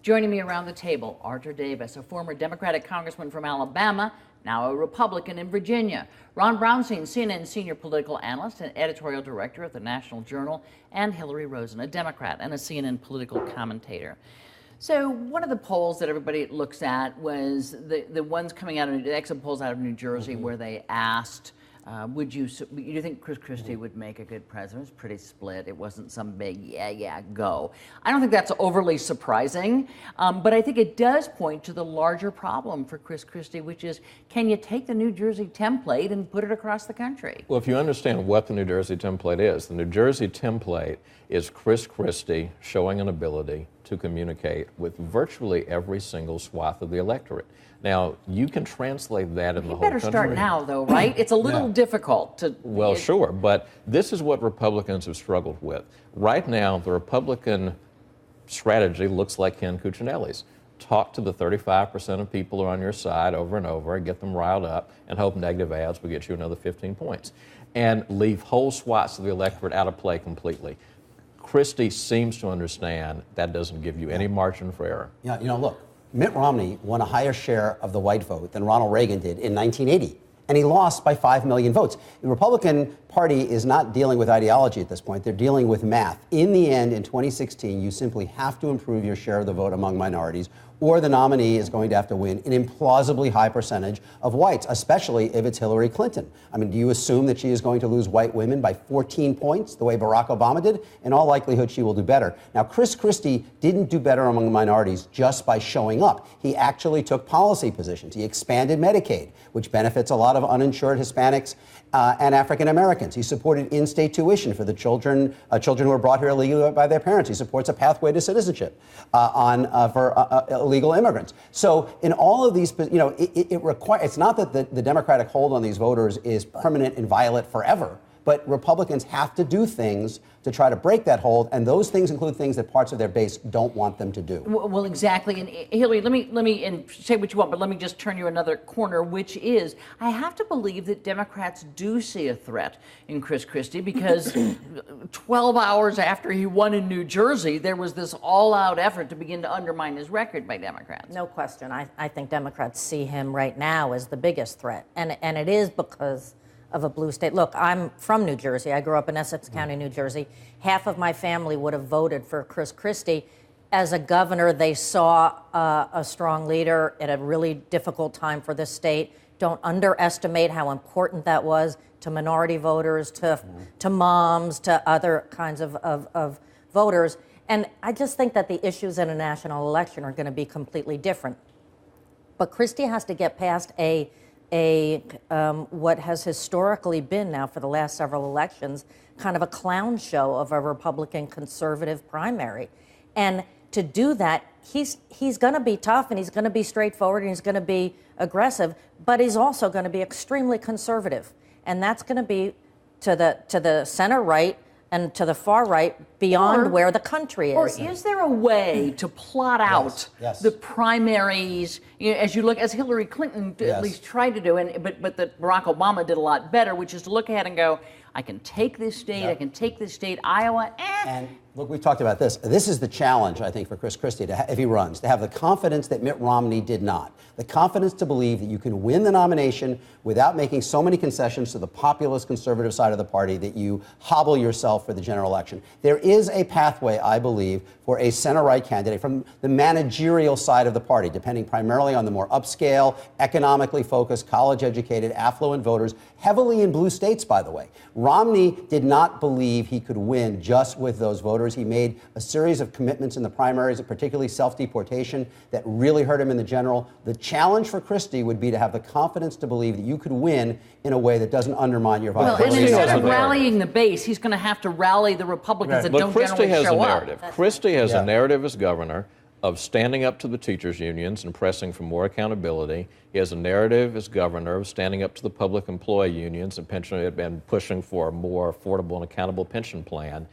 Joining me around the table, Arthur Davis, a former Democratic congressman from Alabama, now a Republican in Virginia. Ron Brownstein, CNN senior political analyst and editorial director of the National Journal, and Hillary Rosen, a Democrat and a CNN political commentator. So one of the polls that everybody looks at was the ones coming out of the exit polls out of New Jersey, where they asked, do you think Chris Christie would make a good president? It was pretty split. It wasn't some big, go. I don't think that's overly surprising, but I think it does point to the larger problem for Chris Christie, which is, can you take the New Jersey template and put it across the country? Well, if you understand what the New Jersey template is, the New Jersey template is Chris Christie showing an ability to communicate with virtually every single swath of the electorate. Now, you can translate that in the whole country. You better start now, though, right? It's a little difficult to... Well, sure, but this is what Republicans have struggled with. Right now, the Republican strategy looks like Ken Cuccinelli's. Talk to the 35% of people who are on your side over and over and get them riled up and hope negative ads will get you another 15 points. And leave whole swaths of the electorate out of play completely. Christie seems to understand that doesn't give you any margin for error. Yeah, look, Mitt Romney won a higher share of the white vote than Ronald Reagan did in 1980, and he lost by 5 million votes. The Republican Party is not dealing with ideology at this point. They're dealing with math. In the end, in 2016, you simply have to improve your share of the vote among minorities, or the nominee is going to have to win an implausibly high percentage of whites, especially if it's Hillary Clinton. I mean, do you assume that she is going to lose white women by 14 points, the way Barack Obama did? In all likelihood, she will do better. Now, Chris Christie didn't do better among the minorities just by showing up. He actually took policy positions. He expanded Medicaid, which benefits a lot of uninsured Hispanics and African Americans. He supported in-state tuition for the children who are brought here illegally by their parents. He supports a pathway to citizenship for illegal immigrants. So in all of these, it's not that the Democratic hold on these voters is permanent and violent forever, but Republicans have to do things to try to break that hold, and those things include things that parts of their base don't want them to do. Well, exactly. And Hillary, let me and say what you want, but let me just turn you another corner, which is, I have to believe that Democrats do see a threat in Chris Christie, because 12 hours after he won in New Jersey, there was this all-out effort to begin to undermine his record by Democrats. No question. I think Democrats see him right now as the biggest threat, and it is because of a blue state. Look, I'm from New Jersey. I grew up in Essex County, New Jersey. Half of my family would have voted for Chris Christie. As a governor, they saw a strong leader at a really difficult time for this state. Don't underestimate how important that was to minority voters, to moms, to other kinds of voters. And I just think that the issues in a national election are going to be completely different. But Christie has to get past what has historically been now for the last several elections, kind of a clown show of a Republican conservative primary. And to do that, he's going to be tough, and he's going to be straightforward, and he's going to be aggressive, but he's also going to be extremely conservative. And that's going to be to the center right and to the far right, beyond where the country is. Or is there a way to plot out the primaries, as you look, as Hillary Clinton at least tried to do, but that Barack Obama did a lot better, which is to look ahead and go, I can take this state, I can take this state, Iowa, And look, we've talked about this. This is the challenge, I think, for Chris Christie, if he runs, to have the confidence that Mitt Romney did not. The confidence to believe that you can win the nomination without making so many concessions to the populist conservative side of the party that you hobble yourself for the general election. There is a pathway, I believe, for a center-right candidate from the managerial side of the party, depending primarily on the more upscale, economically focused, college-educated, affluent voters, heavily in blue states, by the way. Romney did not believe he could win just with those voters. He made a series of commitments in the primaries, particularly self-deportation, that really hurt him in the general. The challenge for Christie would be to have the confidence to believe that you could win in a way that doesn't undermine your viability. Well, and instead of rallying the base, he's going to have to rally the Republicans that don't Christie generally has show a up. narrative. Christie has a narrative as governor of standing up to the teachers' unions and pressing for more accountability. He has a narrative as governor of standing up to the public employee unions and pushing for a more affordable and accountable pension plan.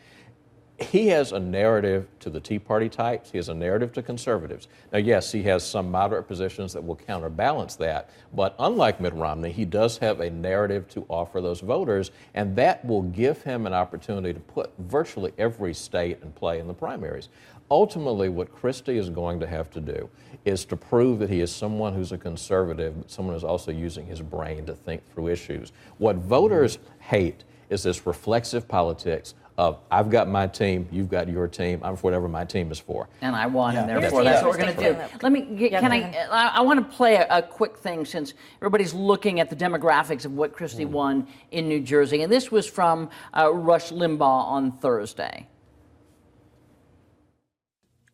He has a narrative to the Tea Party types. He has a narrative to conservatives. Now, yes, he has some moderate positions that will counterbalance that, but unlike Mitt Romney, he does have a narrative to offer those voters, and that will give him an opportunity to put virtually every state in play in the primaries. Ultimately, what Christie is going to have to do is to prove that he is someone who's a conservative, but someone who's also using his brain to think through issues. What voters hate is this reflexive politics of, I've got my team, you've got your team, I'm for whatever my team is for. And I won, and Yeah. therefore that's what we're going to do. Let me get, Yeah, can go I want to play a quick thing since everybody's looking at the demographics of what Christie won in New Jersey. And this was from Rush Limbaugh on Thursday.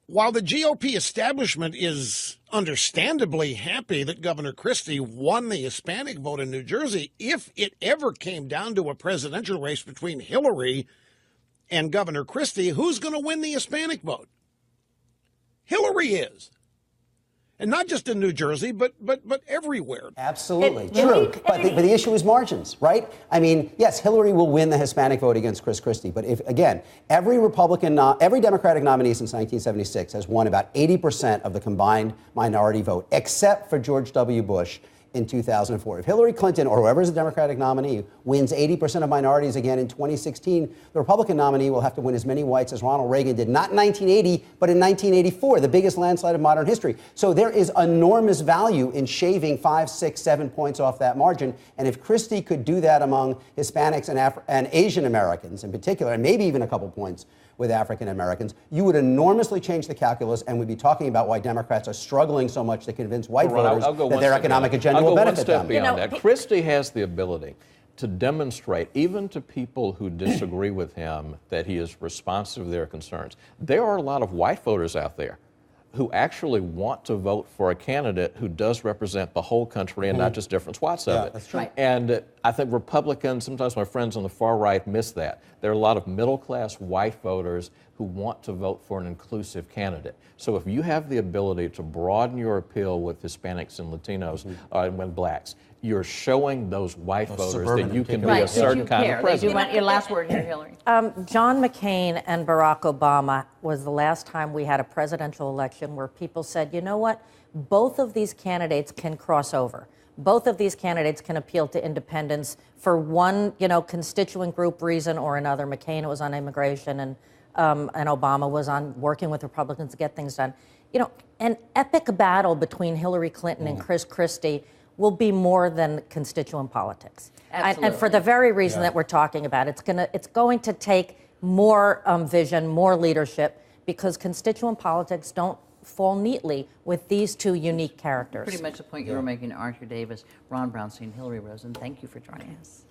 While the GOP establishment is understandably happy that Governor Christie won the Hispanic vote in New Jersey, if it ever came down to a presidential race between Hillary and Governor Christie, who's going to win the Hispanic vote? Hillary is. And not just in New Jersey, but everywhere. Absolutely. True. But the issue is margins, right? I mean, yes, Hillary will win the Hispanic vote against Chris Christie. But if, again, every Democratic nominee since 1976 has won about 80% of the combined minority vote, except for George W. Bush in 2004. If Hillary Clinton or whoever is the Democratic nominee wins 80% of minorities again in 2016, the Republican nominee will have to win as many whites as Ronald Reagan did, not in 1980, but in 1984, the biggest landslide of modern history. So there is enormous value in shaving 5, 6, 7 points off that margin. And if Christie could do that among Hispanics and Asian Americans in particular, and maybe even a couple points with African Americans, you would enormously change the calculus, and we'd be talking about why Democrats are struggling so much to convince white voters that their economic agenda will benefit them. I'll go one step beyond that. Christie has the ability to demonstrate, even to people who disagree with him, that he is responsive to their concerns. There are a lot of white voters out there who actually want to vote for a candidate who does represent the whole country and not just different spots of it. That's true. Right. And I think Republicans, sometimes my friends on the far right miss that. There are a lot of middle-class white voters who want to vote for an inclusive candidate. So if you have the ability to broaden your appeal with Hispanics and Latinos and with blacks, you're showing those white voters that you can be a certain kind of president. Your last word here, Hillary. John McCain and Barack Obama was the last time we had a presidential election where people said, you know what, both of these candidates can cross over. Both of these candidates can appeal to independents for one, constituent group reason or another. McCain was on immigration, and Obama was on working with Republicans to get things done. An epic battle between Hillary Clinton and Chris Christie will be more than constituent politics. Absolutely. And for the very reason that we're talking about, it's going to take more vision, more leadership, because constituent politics don't fall neatly with these two unique characters. Pretty much the point you were making, Arthur Davis, Ron Brownstein, Hillary Rosen. Thank you for joining us.